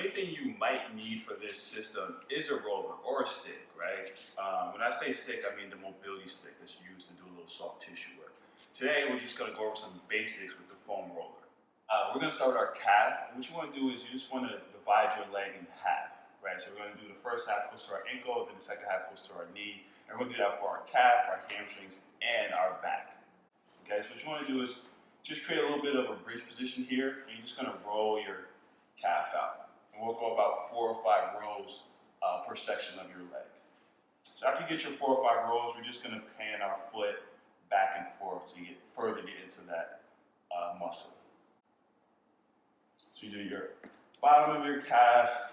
only thing you might need for this system is a roller or a stick, right? When I say stick, I mean the mobility stick that's used to do a little soft tissue work. Today, we're just gonna go over some basics with the foam roller. We're gonna start with our calf. What you wanna do is you just wanna divide your leg in half, right? So we're gonna do the first half close to our ankle, then the second half close to our knee. And we're gonna do that for our calf, our hamstrings, and our back. Okay, so what you wanna do is just create a little bit of a bridge position here, and you're just gonna roll your calf out. And we'll go about 4 or 5 rows per section of your leg. So after you get your 4 or 5 rows, we're just gonna pan our foot back and forth to get into that muscle. So you do your bottom of your calf,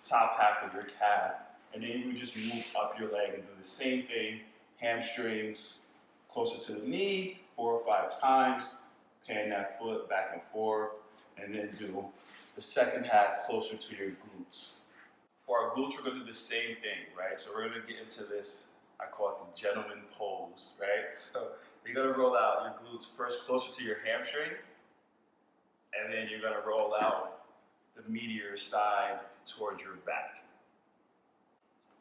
top half of your calf, and then you just move up your leg and do the same thing, hamstrings, closer to the knee, 4 or 5 times, pan that foot back and forth, and then do the second half closer to your glutes. For our glutes, we're gonna do the same thing, right? So we're gonna get into this, I call it the gentleman pose, right? So you're gonna roll out your glutes first closer to your hamstring, and then you're gonna roll out the meatier side towards your back.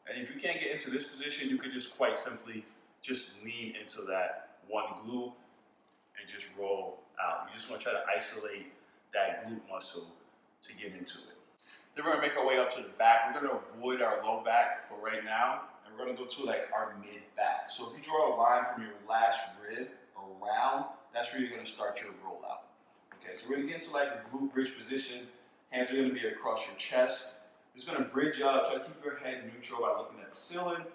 And if you can't get into this position, you could just quite simply just lean into that one glute and just roll out. You just want to try to isolate that glute muscle to get into it. Then we're going to make our way up to the back. We're going to avoid our low back for right now, and we're going to go to like our mid back. So if you draw a line from your last rib around, that's where you're going to start your roll out. Okay, so we're going to get into like a glute bridge position. Hands are going to be across your chest. Just going to bridge up, try to keep your head neutral by looking at the ceiling. And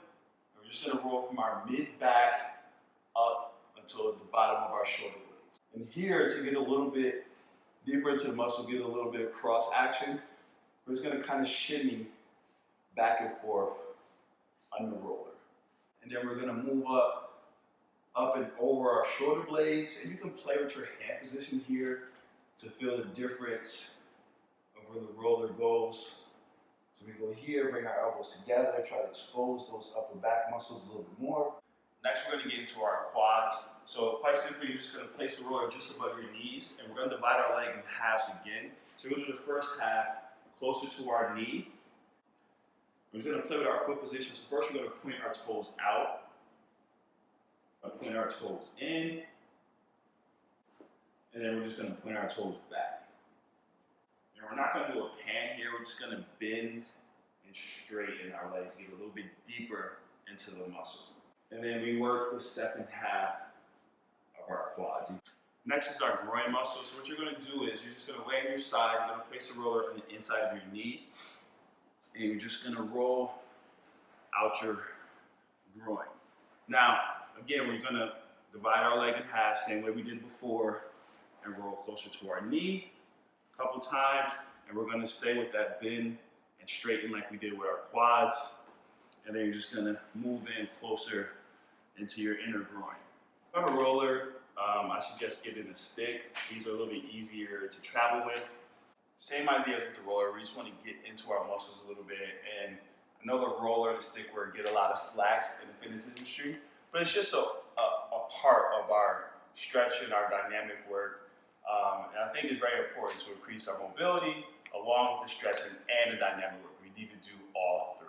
we're just going to roll from our mid back up until the bottom of our shoulder blades. And here, to get a little bit deeper into the muscle, get a little bit of cross action, we're just going to kind of shimmy back and forth on the roller. And then we're going to move up and over our shoulder blades. And you can play with your hand position here to feel the difference of where the roller goes. So we go here, bring our elbows together, try to expose those upper back muscles a little bit more. Next, we're going to get into our quads. So quite simply, you're just going to place the roller just above your knees, and we're going to divide our leg in halves again. So we're going to do the first half closer to our knee. We're just going to play with our foot position. So first, we're going to point our toes out, point our toes in, and then we're just going to point our toes back. And we're not going to do a pan here. We're just going to bend and straighten our legs, get a little bit deeper into the muscle. And then we work the second half of our quads. Next is our groin muscle. So what you're going to do is you're just going to lay on your side. You're going to place the roller on the inside of your knee. And you're just going to roll out your groin. Now, again, we're going to divide our leg in half, same way we did before, and roll closer to our knee a couple times. And we're going to stay with that bend and straighten like we did with our quads. And then you're just going to move in closer into your inner groin. If you have a roller, I suggest getting a stick. These are a little bit easier to travel with. Same idea as with the roller. We just want to get into our muscles a little bit. And I know the roller and the stick will get a lot of flack in the fitness industry, but it's just a part of our stretching, our dynamic work. And I think it's very important to increase our mobility along with the stretching and the dynamic work. We need to do all 3.